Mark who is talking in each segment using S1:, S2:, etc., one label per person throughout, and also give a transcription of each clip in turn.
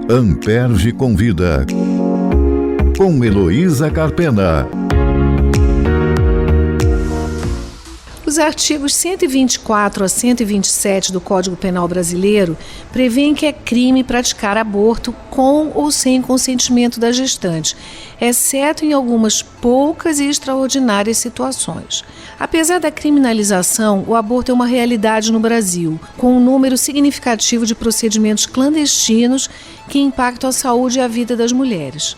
S1: Amperge Convida, com Heloísa Carpena.
S2: Os artigos 124 a 127 do Código Penal Brasileiro prevêem que é crime praticar aborto com ou sem consentimento da gestante, exceto em algumas poucas e extraordinárias situações. Apesar da criminalização, o aborto é uma realidade no Brasil, com um número significativo de procedimentos clandestinos que impactam a saúde e a vida das mulheres.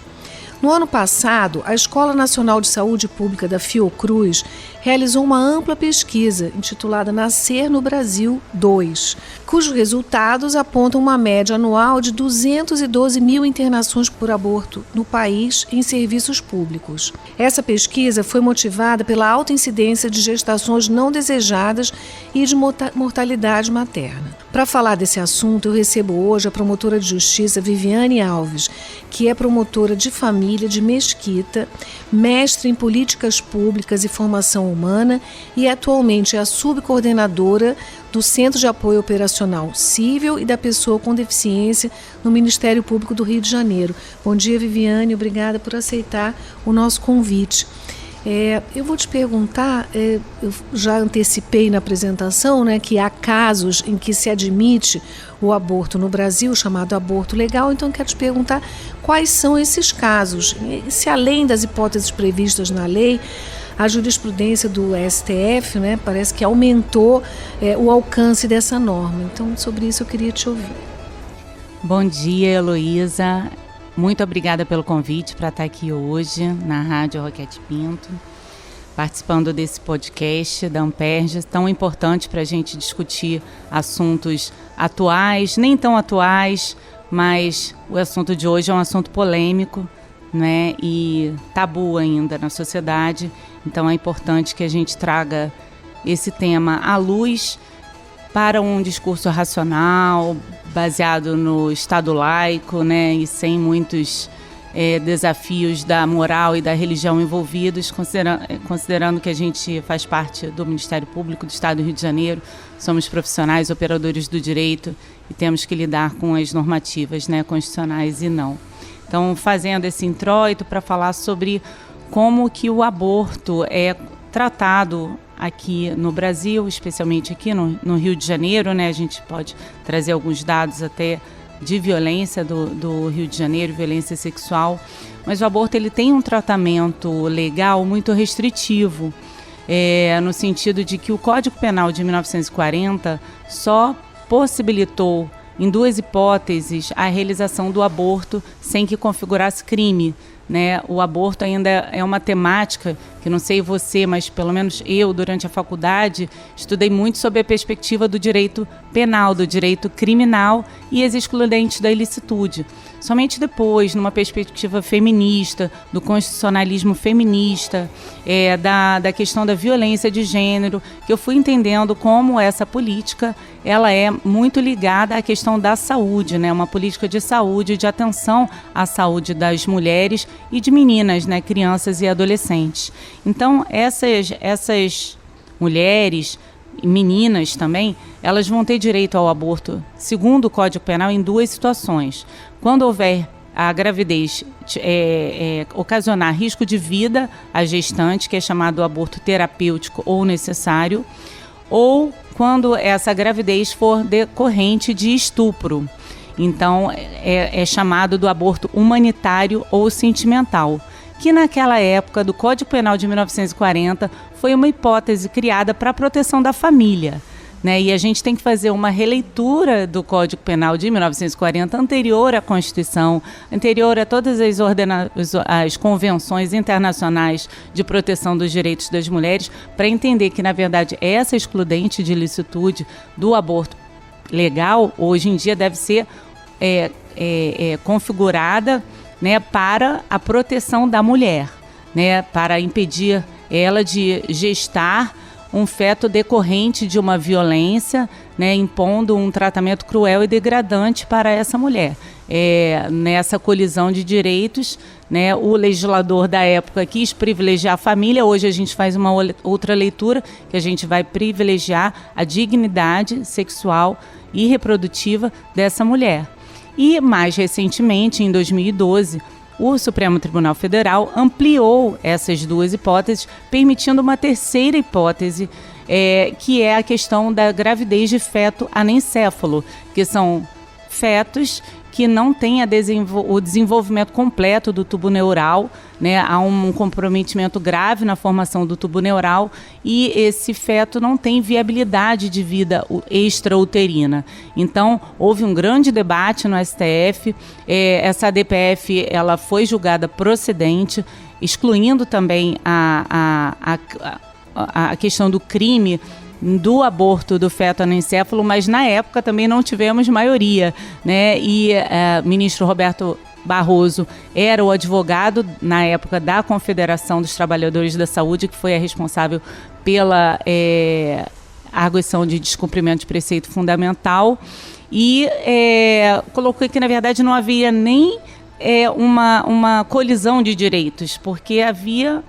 S2: No ano passado, a Escola Nacional de Saúde Pública da Fiocruz realizou uma ampla pesquisa intitulada Nascer no Brasil 2, cujos resultados apontam uma média anual de 212 mil internações por aborto no país em serviços públicos. Essa pesquisa foi motivada pela alta incidência de gestações não desejadas e de mortalidade materna. Para falar desse assunto, eu recebo hoje a promotora de justiça Viviane Alves, que é promotora de família de Mesquita, mestre em políticas públicas e formação humana e atualmente é a subcoordenadora do Centro de Apoio Operacional Cível e da Pessoa com Deficiência no Ministério Público do Rio de Janeiro. Bom dia, Viviane, obrigada por aceitar o nosso convite. Eu vou te perguntar, eu já antecipei na apresentação, que há casos em que se admite o aborto no Brasil, chamado aborto legal, então quero te perguntar quais são esses casos, se além das hipóteses previstas na lei, a jurisprudência do STF, parece que aumentou o alcance dessa norma. Então, sobre isso eu queria te ouvir.
S3: Bom dia, Heloísa. Muito obrigada pelo convite para estar aqui hoje na Rádio Roquete Pinto, participando desse podcast da Amperge, tão importante para a gente discutir assuntos atuais, nem tão atuais, mas o assunto de hoje é um assunto polêmico, e tabu ainda na sociedade. Então é importante que a gente traga esse tema à luz para um discurso racional, baseado no Estado laico, e sem muitos desafios da moral e da religião envolvidos, considerando que a gente faz parte do Ministério Público do Estado do Rio de Janeiro, somos profissionais, operadores do direito e temos que lidar com as normativas constitucionais e não. Então, fazendo esse introito para falar sobre como que o aborto é tratado aqui no Brasil, especialmente aqui no Rio de Janeiro, a gente pode trazer alguns dados até de violência do Rio de Janeiro, violência sexual, mas o aborto ele tem um tratamento legal muito restritivo, no sentido de que o Código Penal de 1940 só possibilitou, em duas hipóteses, a realização do aborto sem que configurasse crime. O aborto ainda é uma temática que não sei você, mas pelo menos eu, durante a faculdade, estudei muito sobre a perspectiva do direito penal, do direito criminal e as excludentes da ilicitude. Somente depois, numa perspectiva feminista, do constitucionalismo feminista, da questão da violência de gênero, que eu fui entendendo como essa política ela é muito ligada à questão da saúde, uma política de saúde, de atenção à saúde das mulheres e de meninas, crianças e adolescentes. Então, essas mulheres e meninas também, elas vão ter direito ao aborto, segundo o Código Penal, em duas situações. Quando houver a gravidez ocasionar risco de vida à gestante, que é chamado aborto terapêutico ou necessário, ou quando essa gravidez for decorrente de estupro. Então, é chamado do aborto humanitário ou sentimental, que naquela época do Código Penal de 1940 foi uma hipótese criada para a proteção da família. E a gente tem que fazer uma releitura do Código Penal de 1940, anterior à Constituição, anterior a todas as convenções internacionais de proteção dos direitos das mulheres, para entender que, na verdade, essa excludente de ilicitude do aborto legal, hoje em dia, deve ser configurada para a proteção da mulher, para impedir ela de gestar um feto decorrente de uma violência, impondo um tratamento cruel e degradante para essa mulher. Nessa colisão de direitos, o legislador da época quis privilegiar a família. Hoje a gente faz uma outra leitura, que a gente vai privilegiar a dignidade sexual e reprodutiva dessa mulher. E, mais recentemente, em 2012, o Supremo Tribunal Federal ampliou essas duas hipóteses, permitindo uma terceira hipótese, que é a questão da gravidez de feto anencéfalo, que são fetos que não têm o desenvolvimento completo do tubo neural, né? Há um comprometimento grave na formação do tubo neural e esse feto não tem viabilidade de vida extrauterina. Então, houve um grande debate no STF, essa DPF ela foi julgada procedente, excluindo também a questão do crime do aborto do feto anencéfalo, mas na época também não tivemos maioria, né? E o ministro Roberto Barroso era o advogado na época da Confederação dos Trabalhadores da Saúde, que foi a responsável pela arguição de descumprimento de preceito fundamental, e colocou que na verdade não havia nem uma colisão de direitos, porque havia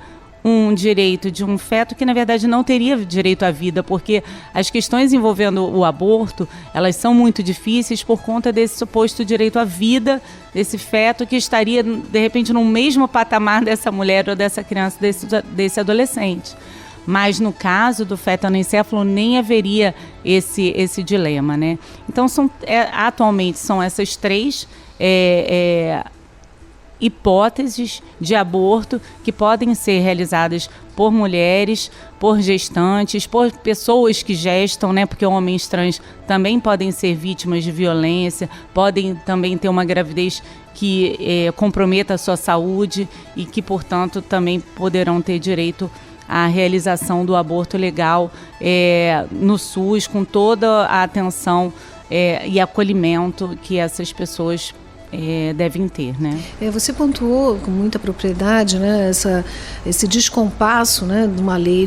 S3: um direito de um feto que, na verdade, não teria direito à vida, porque as questões envolvendo o aborto, elas são muito difíceis por conta desse suposto direito à vida desse feto que estaria, de repente, no mesmo patamar dessa mulher ou dessa criança, desse adolescente. Mas, no caso do feto anencéfalo, nem haveria esse dilema, né? Então, atualmente, são essas três hipóteses de aborto que podem ser realizadas por mulheres, por gestantes, por pessoas que gestam, né? Porque homens trans também podem ser vítimas de violência, podem também ter uma gravidez que comprometa a sua saúde e que, portanto, também poderão ter direito à realização do aborto legal no SUS, com toda a atenção e acolhimento que essas pessoas devem ter, né?
S2: Você pontuou com muita propriedade, né, esse descompasso, né, de uma lei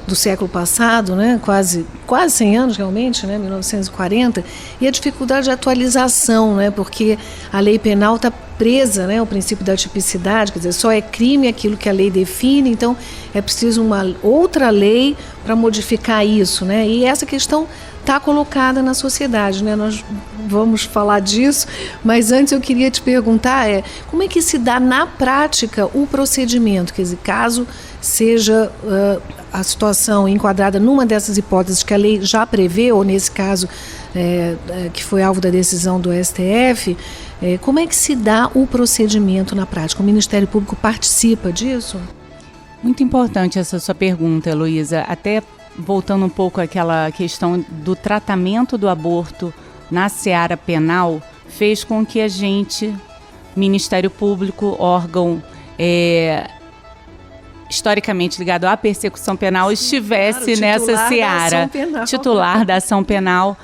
S2: do século passado, né, quase 100 anos realmente, né, 1940, e a dificuldade de atualização, né, porque a lei penal está presa, né, ao princípio da tipicidade, quer dizer, só é crime aquilo que a lei define, então é preciso uma outra lei para modificar isso, né, e essa questão está colocada na sociedade, né? Nós vamos falar disso, mas antes eu queria te perguntar como é que se dá na prática o procedimento, quer dizer, caso seja a situação enquadrada numa dessas hipóteses que a lei já prevê, ou nesse caso que foi alvo da decisão do STF, como é que se dá o procedimento na prática? O Ministério Público participa disso?
S3: Muito importante essa sua pergunta, Heloísa, até voltando um pouco àquela questão do tratamento do aborto na seara penal, fez com que a gente, Ministério Público, órgão historicamente ligado à persecução penal, estivesse nessa seara, titular da ação penal,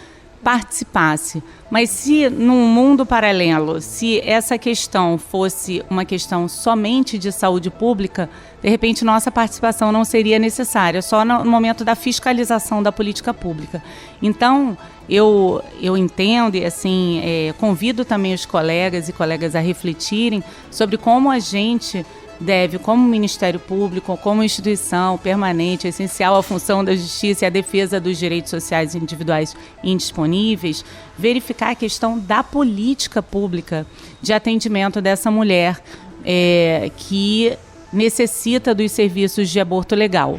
S3: participasse. Mas se num mundo paralelo, se essa questão fosse uma questão somente de saúde pública, de repente nossa participação não seria necessária, só no momento da fiscalização da política pública. Então, eu entendo e assim, convido também os colegas e colegas a refletirem sobre como a gente deve, como Ministério Público, como instituição permanente, essencial à função da justiça e à defesa dos direitos sociais individuais indisponíveis, verificar a questão da política pública de atendimento dessa mulher que necessita dos serviços de aborto legal,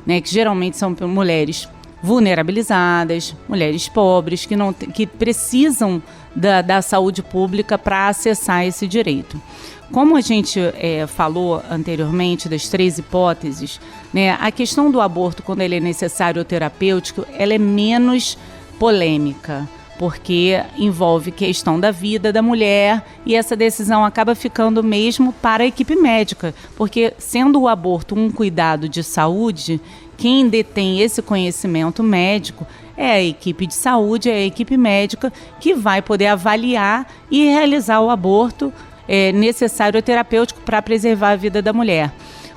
S3: né, que geralmente são mulheres vulnerabilizadas, mulheres pobres, que precisam da saúde pública para acessar esse direito. Como a gente falou anteriormente das três hipóteses, né, a questão do aborto, quando ele é necessário ou terapêutico, ela é menos polêmica, porque envolve questão da vida da mulher e essa decisão acaba ficando mesmo para a equipe médica, porque sendo o aborto um cuidado de saúde, quem detém esse conhecimento médico é a equipe de saúde, é a equipe médica que vai poder avaliar e realizar o aborto necessário ou terapêutico para preservar a vida da mulher.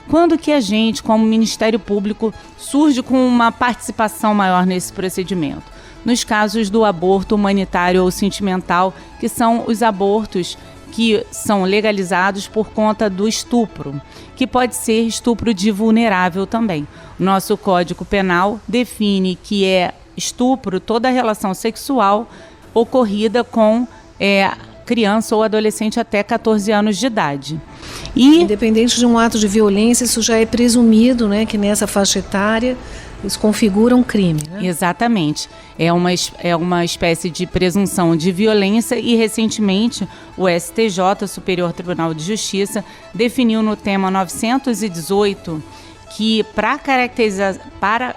S3: Quando que a gente, como Ministério Público, surge com uma participação maior nesse procedimento? Nos casos do aborto humanitário ou sentimental, que são os abortos que são legalizados por conta do estupro, que pode ser estupro de vulnerável também. Nosso Código Penal define que é estupro toda relação sexual ocorrida com criança ou adolescente até 14 anos de idade. E,
S2: independente de um ato de violência, isso já é presumido, né, que nessa faixa etária isso configura um crime, né?
S3: Exatamente. É uma espécie de presunção de violência e, recentemente, o STJ, Superior Tribunal de Justiça, definiu no tema 918 que para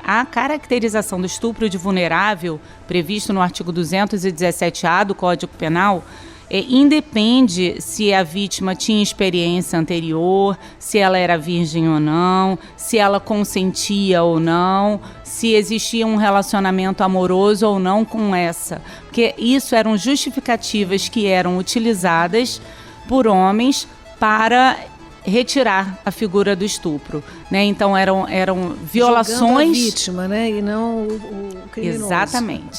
S3: a caracterização do estupro de vulnerável, previsto no artigo 217-A do Código Penal, independe se a vítima tinha experiência anterior, se ela era virgem ou não, se ela consentia ou não, se existia um relacionamento amoroso ou não com essa. Porque isso eram justificativas que eram utilizadas por homens para retirar a figura do estupro, né? Então eram violações...
S2: Jogando a vítima, né? E não o criminoso.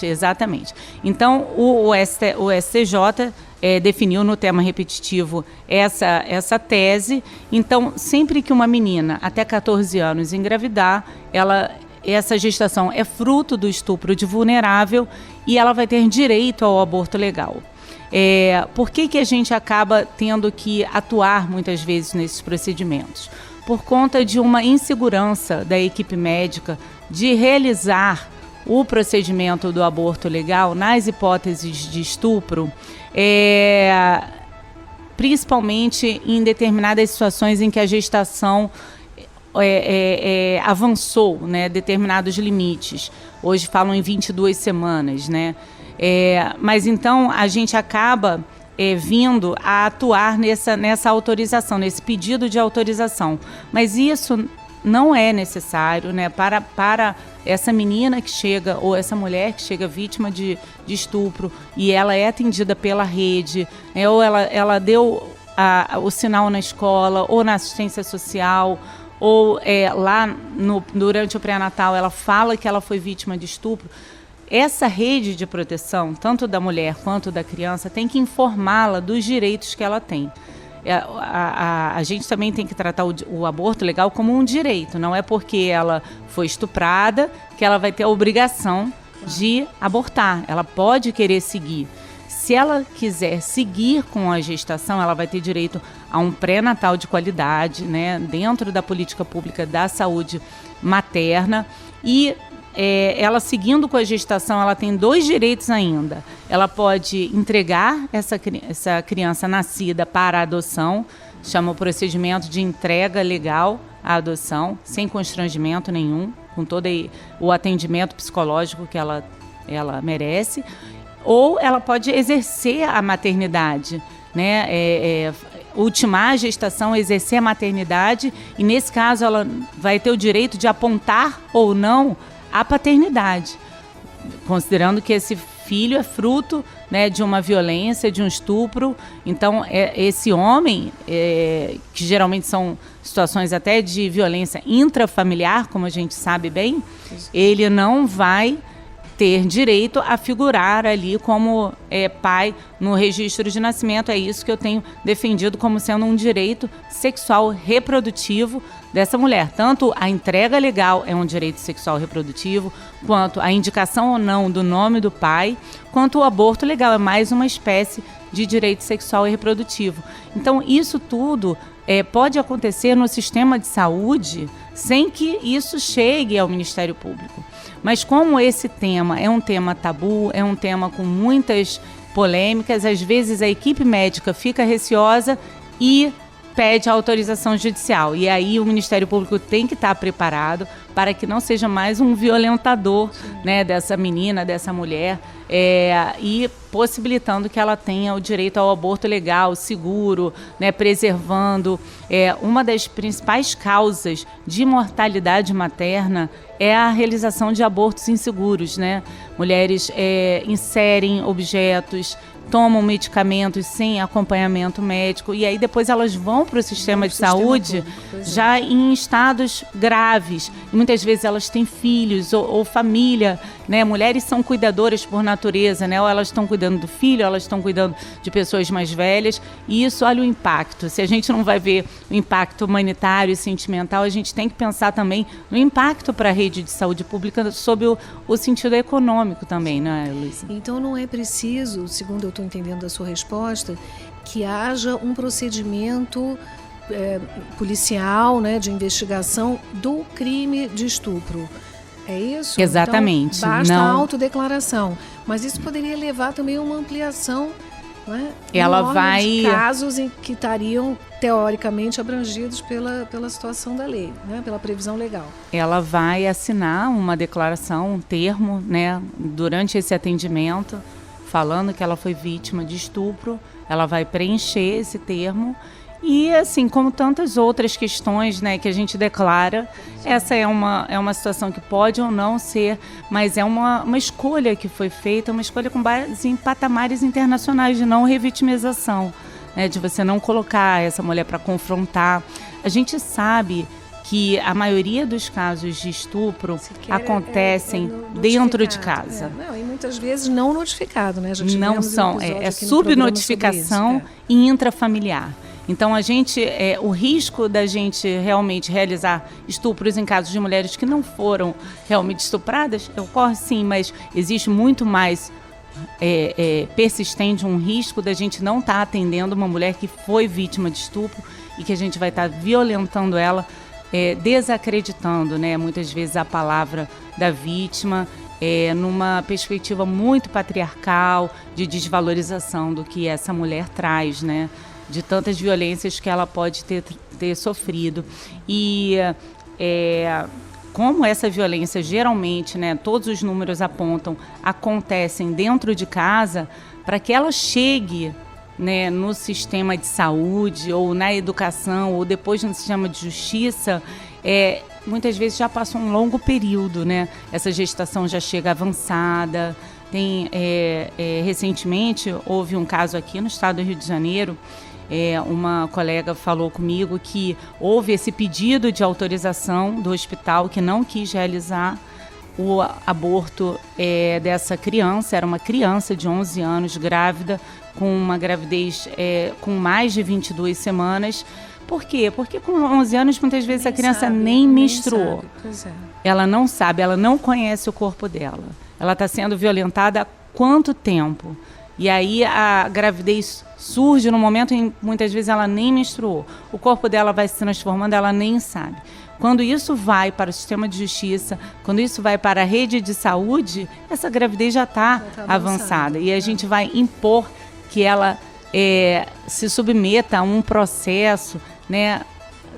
S3: Exatamente. Então o STJ definiu no tema repetitivo essa tese. Então, sempre que uma menina até 14 anos engravidar, essa gestação é fruto do estupro de vulnerável e ela vai ter direito ao aborto legal. Por que a gente acaba tendo que atuar muitas vezes nesses procedimentos? Por conta de uma insegurança da equipe médica de realizar o procedimento do aborto legal nas hipóteses de estupro, principalmente em determinadas situações em que a gestação avançou, né, determinados limites. Hoje falam em 22 semanas, né? Mas então a gente acaba vindo a atuar nessa autorização, nesse pedido de autorização. Mas isso não é necessário, né, para essa menina que chega, ou essa mulher que chega vítima de estupro e ela é atendida pela rede, ou ela deu o sinal na escola ou na assistência social, ou lá durante o pré-natal ela fala que ela foi vítima de estupro. Essa rede de proteção, tanto da mulher quanto da criança, tem que informá-la dos direitos que ela tem. A gente também tem que tratar o aborto legal como um direito. Não é porque ela foi estuprada que ela vai ter a obrigação de abortar. Ela pode querer seguir. Se ela quiser seguir com a gestação, ela vai ter direito a um pré-natal de qualidade, né, dentro da política pública da saúde materna. E ela seguindo com a gestação, ela tem 2 direitos ainda. Ela pode entregar essa criança nascida para a adoção, chama o procedimento de entrega legal à adoção, sem constrangimento nenhum, com todo o atendimento psicológico que ela merece. Ou ela pode exercer a maternidade, né? Ultimar a gestação, exercer a maternidade, e nesse caso ela vai ter o direito de apontar ou não a paternidade, considerando que esse filho é fruto, né, de uma violência, de um estupro. Então, esse homem, que geralmente são situações até de violência intrafamiliar, como a gente sabe bem, ele não vai ter direito a figurar ali como pai no registro de nascimento. É isso que eu tenho defendido como sendo um direito sexual reprodutivo dessa mulher. Tanto a entrega legal é um direito sexual reprodutivo, quanto a indicação ou não do nome do pai, quanto o aborto legal é mais uma espécie de direito sexual e reprodutivo. Então, isso tudo pode acontecer no sistema de saúde sem que isso chegue ao Ministério Público. Mas como esse tema é um tema tabu, é um tema com muitas polêmicas, às vezes a equipe médica fica receosa e pede a autorização judicial. E aí o Ministério Público tem que estar preparado para que não seja mais um violentador, né, dessa menina, dessa mulher, e possibilitando que ela tenha o direito ao aborto legal, seguro, né, preservando. Uma das principais causas de mortalidade materna é a realização de abortos inseguros, né? Mulheres inserem objetos, tomam medicamentos sem acompanhamento médico, e aí depois elas vão para o sistema de saúde já em estados graves. E muitas vezes elas têm filhos ou família né? Mulheres são cuidadoras por natureza, né? Ou elas estão cuidando do filho, ou elas estão cuidando de pessoas mais velhas, e isso, olha o impacto. Se a gente não vai ver o impacto humanitário e sentimental, a gente tem que pensar também no impacto para a rede de saúde pública sob o sentido econômico também, né, Luísa?
S2: Então não é preciso, segundo eu estou entendendo da sua resposta, que haja um procedimento policial, né, de investigação do crime de estupro. É isso?
S3: Exatamente.
S2: Então, basta
S3: não...
S2: a autodeclaração. Mas isso poderia levar também a uma ampliação, né,
S3: ela vai...
S2: de casos em que estariam teoricamente abrangidos pela situação da lei, né, pela previsão legal.
S3: Ela vai assinar uma declaração, um termo, né, durante esse atendimento, falando que ela foi vítima de estupro. Ela vai preencher esse termo. E, assim, como tantas outras questões, né, que a gente declara, essa é uma situação que pode ou não ser, mas é uma escolha que foi feita, uma escolha com base em patamares internacionais de não revitimização, né, de você não colocar essa mulher para confrontar. A gente sabe que a maioria dos casos de estupro acontecem dentro de casa.
S2: Não, e muitas vezes não notificado, né? Já
S3: não são, subnotificação e intrafamiliar. Então, o risco da gente realmente realizar estupros em casos de mulheres que não foram realmente estupradas, ocorre sim, mas existe muito mais persistente um risco da gente não estar atendendo uma mulher que foi vítima de estupro e que a gente vai estar violentando ela, desacreditando, né, muitas vezes a palavra da vítima, numa perspectiva muito patriarcal, de desvalorização do que essa mulher traz, né? De tantas violências que ela pode ter sofrido. E como essa violência geralmente, né, todos os números apontam, acontecem dentro de casa, para que ela chegue, né, no sistema de saúde ou na educação ou depois no sistema de justiça, muitas vezes já passa um longo período, né? Essa gestação já chega avançada. Recentemente houve um caso aqui no estado do Rio de Janeiro. Uma colega falou comigo que houve esse pedido de autorização do hospital que não quis realizar o aborto dessa criança. Era uma criança de 11 anos, grávida, com uma gravidez com mais de 22 semanas. Por quê? Porque com 11 anos, muitas vezes, a criança nem menstruou. Ela não sabe, ela não conhece o corpo dela. Ela está sendo violentada há quanto tempo? E aí a gravidez surge no momento em que muitas vezes ela nem menstruou. O corpo dela vai se transformando, ela nem sabe. Quando isso vai para o sistema de justiça, quando isso vai para a rede de saúde, essa gravidez já está avançada. E a gente vai impor que ela se submeta a um processo, né,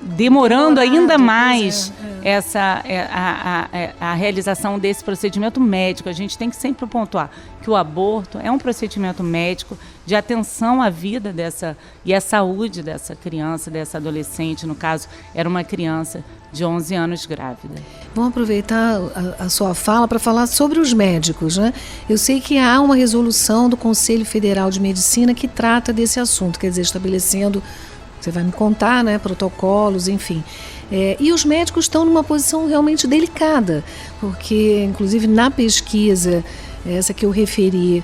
S3: demorando ainda mais a realização desse procedimento médico. A gente tem que sempre pontuar que o aborto é um procedimento médico de atenção à vida e à saúde dessa criança, dessa adolescente. No caso, era uma criança de 11 anos grávida.
S2: Vamos aproveitar a sua fala para falar sobre os médicos, né? Eu sei que há uma resolução do Conselho Federal de Medicina que trata desse assunto, quer dizer, estabelecendo, você vai me contar, né, protocolos, enfim. E os médicos estão numa posição realmente delicada, porque, inclusive, na pesquisa, essa que eu referi,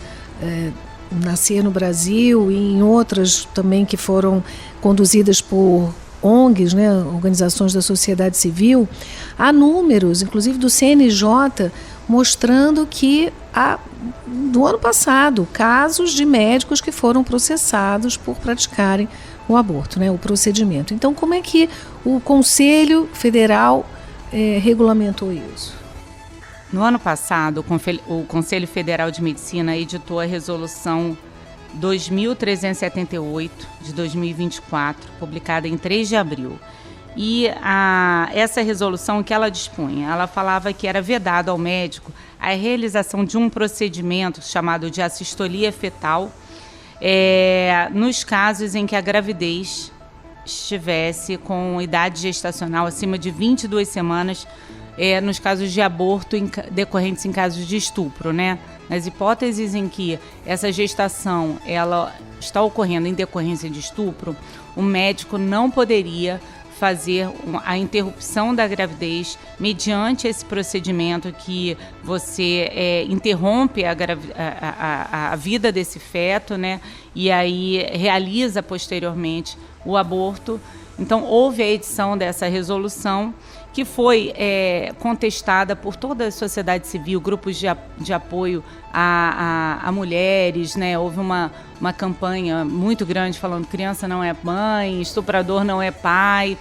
S2: Nascer no Brasil, e em outras também que foram conduzidas por ONGs, né, organizações da sociedade civil, há números, inclusive do CNJ, mostrando que há, do ano passado, casos de médicos que foram processados por praticarem o aborto, né, o procedimento. Então, como é que o Conselho Federal regulamentou isso?
S3: No ano passado, o Conselho Federal de Medicina editou a Resolução 2378 de 2024, publicada em 3 de abril. E essa resolução, que ela dispunha, ela falava que era vedado ao médico a realização de um procedimento chamado de assistolia fetal, nos casos em que a gravidez estivesse com idade gestacional acima de 22 semanas, nos casos de aborto decorrentes em casos de estupro, né? Nas hipóteses em que essa gestação ela está ocorrendo em decorrência de estupro, o médico não poderia fazer a interrupção da gravidez mediante esse procedimento que você interrompe a vida desse feto, né? E aí realiza posteriormente o aborto. Então, houve a edição dessa resolução que foi contestada por toda a sociedade civil, grupos de apoio a mulheres, né? Houve uma campanha muito grande falando criança não é mãe, estuprador não é pai,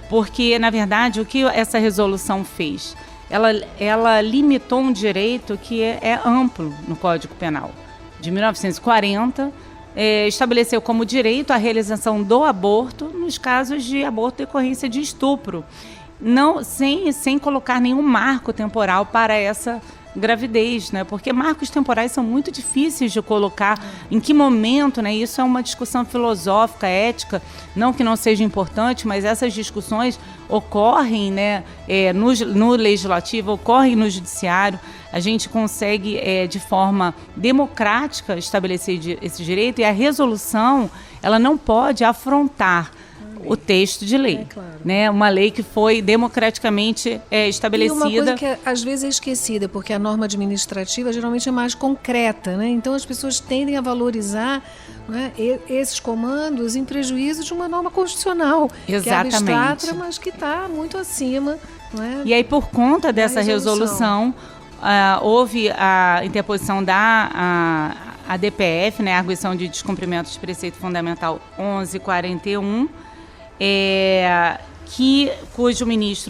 S3: porque, na verdade, o que essa resolução fez? Ela limitou um direito que é amplo no Código Penal. De 1940, estabeleceu como direito a realização do aborto nos casos de aborto decorrência de estupro, não, sem colocar nenhum marco temporal para essa gravidez, né? Porque marcos temporais são muito difíceis de colocar, em que momento, né? Isso é uma discussão filosófica, ética, não que não seja importante, mas essas discussões ocorrem, né? No legislativo, ocorrem no judiciário. A gente consegue, de forma democrática, estabelecer esse direito, e a resolução, ela não pode afrontar o texto de lei, claro, né? Uma lei que foi democraticamente estabelecida. E uma coisa que
S2: às vezes é esquecida, porque a norma administrativa geralmente é mais concreta, né? Então as pessoas tendem a valorizar, né, esses comandos em prejuízo de uma norma constitucional.
S3: Exatamente.
S2: Que é abstrata, mas que está muito acima. Né?
S3: E aí, por conta dessa resolução, houve a interposição da ADPF, né, a Arguição de Descumprimento de Preceito Fundamental 1141, cujo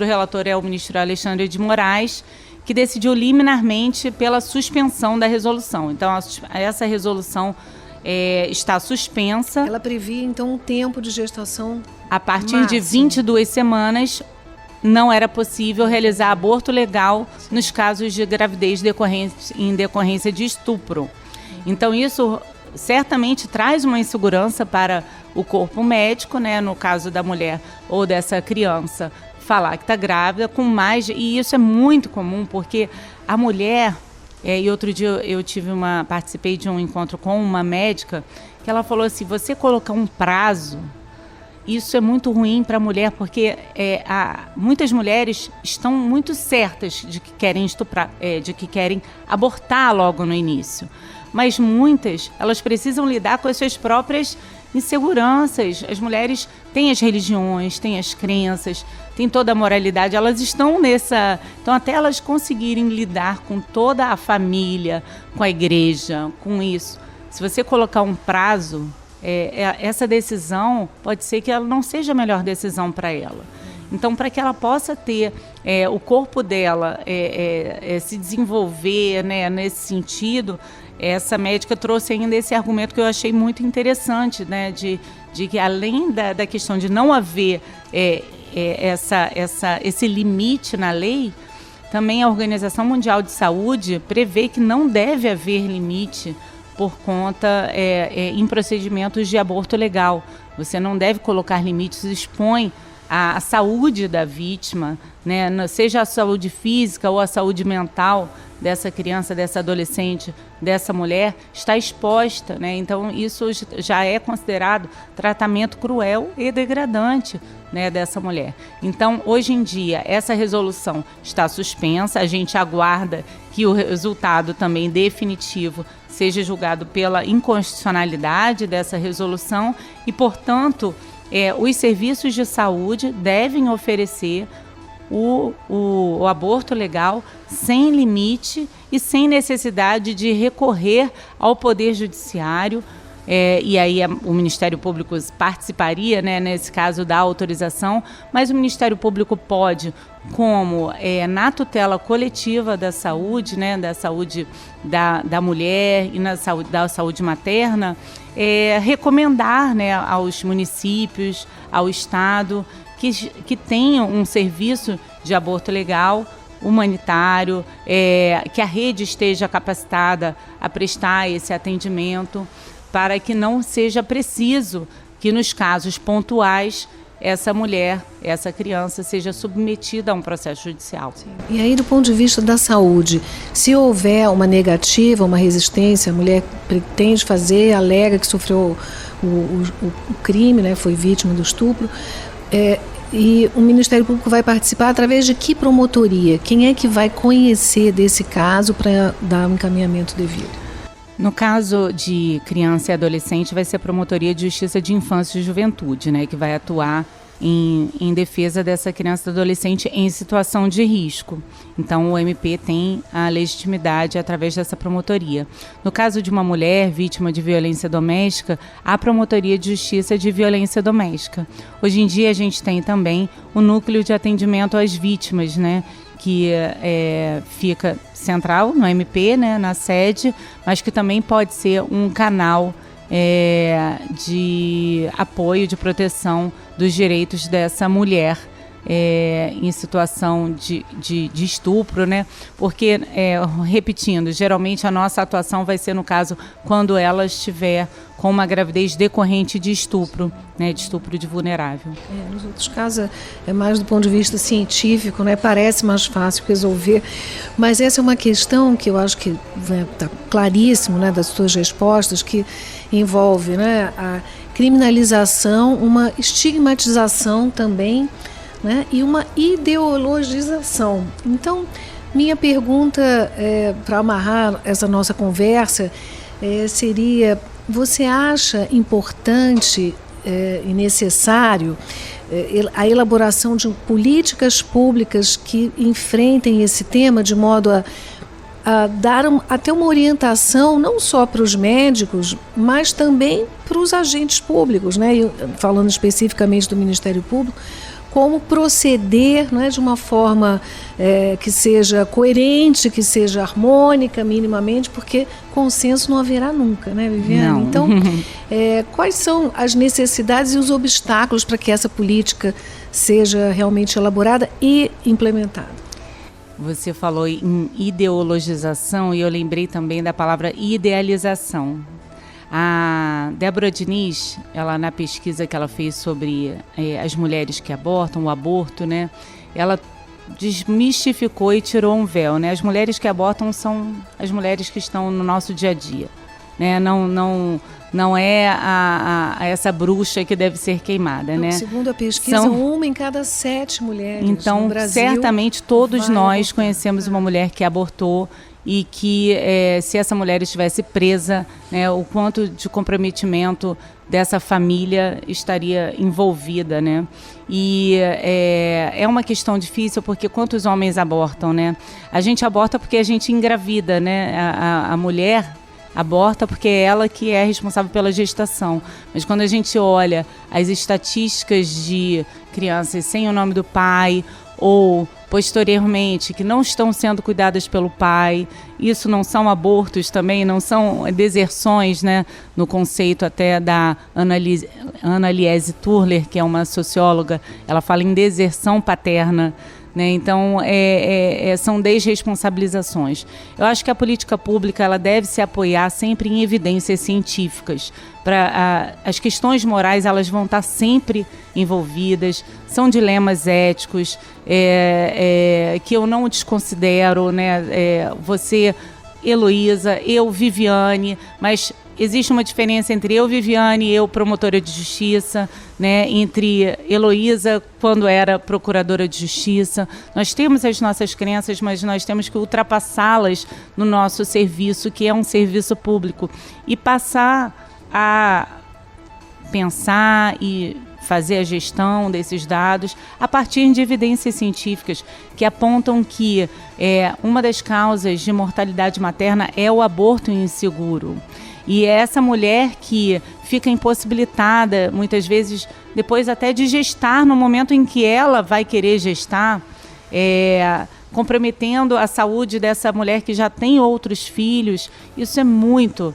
S3: relator é o ministro Alexandre de Moraes, que decidiu liminarmente pela suspensão da resolução. Então, essa resolução está suspensa.
S2: Ela previa, então, um tempo de gestação
S3: a partir máximo de 22 semanas. Não era possível realizar aborto legal nos casos de gravidez em decorrência de estupro. Então, isso certamente traz uma insegurança para o corpo médico, né, no caso da mulher ou dessa criança, falar que está grávida e isso é muito comum, porque a mulher, e outro dia participei de um encontro com uma médica, que ela falou assim, você colocar um prazo, isso é muito ruim para a mulher, porque muitas mulheres estão muito certas de que querem estuprar, de que querem abortar logo no início. Mas muitas, elas precisam lidar com as suas próprias inseguranças. As mulheres têm as religiões, têm as crenças, têm toda a moralidade. Elas estão nessa... Então, até elas conseguirem lidar com toda a família, com a igreja, com isso. Se você colocar um prazo, essa decisão pode ser que ela não seja a melhor decisão para ela. Então, para que ela possa ter o corpo dela se desenvolver, né, nesse sentido, essa médica trouxe ainda esse argumento que eu achei muito interessante, né, de que além da questão de não haver esse limite na lei, também a Organização Mundial de Saúde prevê que não deve haver limite por conta em procedimentos de aborto legal. Você não deve colocar limites, expõe a saúde da vítima, né, seja a saúde física ou a saúde mental dessa criança, dessa adolescente, dessa mulher, está exposta, né? Então isso já é considerado tratamento cruel e degradante, né, dessa mulher. Então, hoje em dia, essa resolução está suspensa, a gente aguarda que o resultado também definitivo seja julgado pela inconstitucionalidade dessa resolução e, portanto, os serviços de saúde devem oferecer o aborto legal sem limite e sem necessidade de recorrer ao Poder Judiciário. E aí o Ministério Público participaria, né, nesse caso da autorização, mas o Ministério Público pode, como na tutela coletiva da saúde, né, da saúde da mulher e da saúde materna, recomendar, né, aos municípios, ao Estado, que tenham um serviço de aborto legal, humanitário, que a rede esteja capacitada a prestar esse atendimento, para que não seja preciso que nos casos pontuais essa mulher, essa criança seja submetida a um processo judicial.
S2: Sim. E aí, do ponto de vista da saúde, se houver uma negativa, uma resistência, a mulher pretende fazer, alega que sofreu o crime, né, foi vítima do estupro, E o Ministério Público vai participar através de que promotoria? Quem é que vai conhecer desse caso para dar um encaminhamento devido?
S3: No caso de criança e adolescente, vai ser a Promotoria de Justiça de Infância e Juventude, né, que vai atuar em defesa dessa criança e adolescente em situação de risco. Então, o MP tem a legitimidade através dessa promotoria. No caso de uma mulher vítima de violência doméstica, a Promotoria de Justiça de Violência Doméstica. Hoje em dia, a gente tem também o Núcleo de Atendimento às Vítimas, né, que fica central no MP, né, na sede, mas que também pode ser um canal de apoio, de proteção dos direitos dessa mulher em situação de estupro, né? Porque, repetindo, geralmente a nossa atuação vai ser no caso quando ela estiver com uma gravidez decorrente de estupro, né? De estupro de vulnerável.
S2: Nos outros casos é mais do ponto de vista científico, né? Parece mais fácil resolver, mas essa é uma questão que eu acho que está claríssimo, né, das suas respostas, que envolve, né, a criminalização, uma estigmatização também, né, e uma ideologização. Então, minha pergunta para amarrar essa nossa conversa seria: você acha importante e necessário a elaboração de políticas públicas que enfrentem esse tema de modo a dar até uma orientação não só para os médicos, mas também para os agentes públicos, né? Falando especificamente do Ministério Público, como proceder, né, de uma forma que seja coerente, que seja harmônica minimamente, porque consenso não haverá nunca, né, Viviane?
S3: Não.
S2: Então, quais são as necessidades e os obstáculos para que essa política seja realmente elaborada e implementada?
S3: Você falou em ideologização e eu lembrei também da palavra idealização. A Débora Diniz, ela, na pesquisa que ela fez sobre as mulheres que abortam, o aborto, né, ela desmistificou e tirou um véu, né? As mulheres que abortam são as mulheres que estão no nosso dia a dia, né? Não é essa bruxa que deve ser queimada,
S2: Não,
S3: né?
S2: segundo a pesquisa, uma em cada 7 mulheres
S3: então,
S2: no Brasil.
S3: Certamente todos nós
S2: abortar.
S3: conhecemos uma mulher que abortou e que, se essa mulher estivesse presa, né, o quanto de comprometimento dessa família estaria envolvida, né? E é uma questão difícil, porque quantos homens abortam, né? A gente aborta porque a gente engravida, né? A mulher aborta porque é ela que é responsável pela gestação. Mas quando a gente olha as estatísticas de crianças sem o nome do pai ou posteriormente que não estão sendo cuidadas pelo pai, isso não são abortos também, não são deserções, né? No conceito até da Ana Liese Turler, que é uma socióloga, ela fala em deserção paterna, né? Então, são desresponsabilizações. Eu acho que a política pública ela deve se apoiar sempre em evidências científicas. As questões morais elas vão estar sempre envolvidas, são dilemas éticos que eu não desconsidero, né? Você, Heloísa, eu, Viviane, mas existe uma diferença entre eu, Viviane, e eu, promotora de justiça, né? Entre Heloísa, quando era procuradora de justiça. Nós temos as nossas crenças, mas nós temos que ultrapassá-las no nosso serviço, que é um serviço público, e passar a pensar e fazer a gestão desses dados a partir de evidências científicas que apontam que uma das causas de mortalidade materna é o aborto inseguro. E é essa mulher que fica impossibilitada, muitas vezes, depois até de gestar, no momento em que ela vai querer gestar, comprometendo a saúde dessa mulher que já tem outros filhos. Isso é muito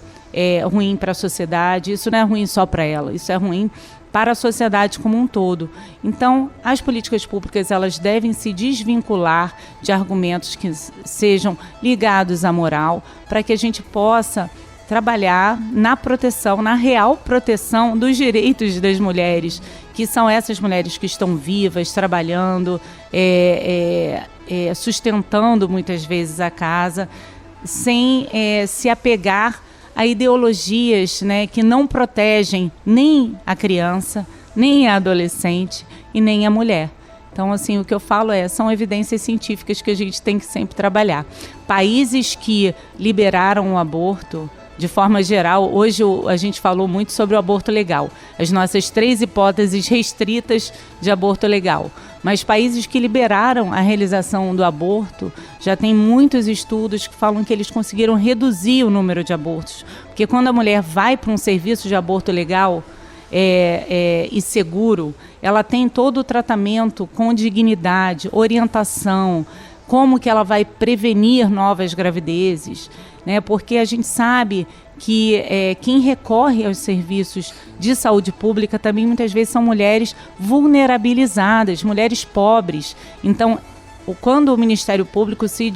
S3: ruim para a sociedade, isso não é ruim só para ela, isso é ruim para a sociedade como um todo. Então, as políticas públicas elas devem se desvincular de argumentos que sejam ligados à moral, para que a gente possa trabalhar na proteção, na real proteção dos direitos das mulheres, que são essas mulheres que estão vivas, trabalhando, sustentando muitas vezes a casa, sem se apegar a ideologias, né, que não protegem nem a criança, nem é adolescente e nem é mulher. Então, assim, o que eu falo são evidências científicas que a gente tem que sempre trabalhar. Países que liberaram o aborto, de forma geral, hoje a gente falou muito sobre o aborto legal, as nossas 3 hipóteses restritas de aborto legal. Mas países que liberaram a realização do aborto, já tem muitos estudos que falam que eles conseguiram reduzir o número de abortos. Porque quando a mulher vai para um serviço de aborto legal, e seguro, ela tem todo o tratamento com dignidade, orientação, como que ela vai prevenir novas gravidezes, né? Porque a gente sabe que quem recorre aos serviços de saúde pública também muitas vezes são mulheres vulnerabilizadas, mulheres pobres. Então, quando o Ministério Público se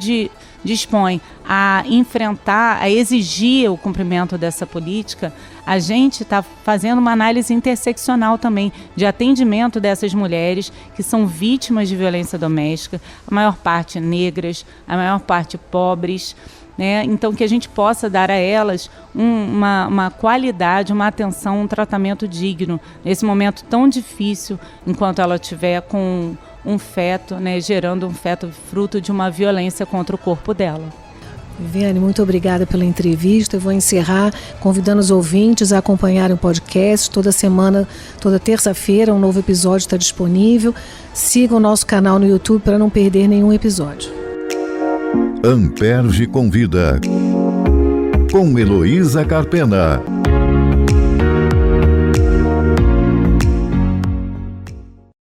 S3: dispõe a enfrentar, a exigir o cumprimento dessa política, a gente está fazendo uma análise interseccional também de atendimento dessas mulheres que são vítimas de violência doméstica, a maior parte negras, a maior parte pobres, né? Então, que a gente possa dar a elas uma qualidade, uma atenção, um tratamento digno nesse momento tão difícil, enquanto ela estiver com um feto, né, gerando um feto fruto de uma violência contra o corpo dela.
S2: Viviane, muito obrigada pela entrevista. Eu vou encerrar convidando os ouvintes a acompanharem o podcast. Toda semana, toda terça-feira, um novo episódio está disponível. Sigam o nosso canal no YouTube para não perder nenhum episódio.
S1: Amperge convida, com Heloísa Carpena.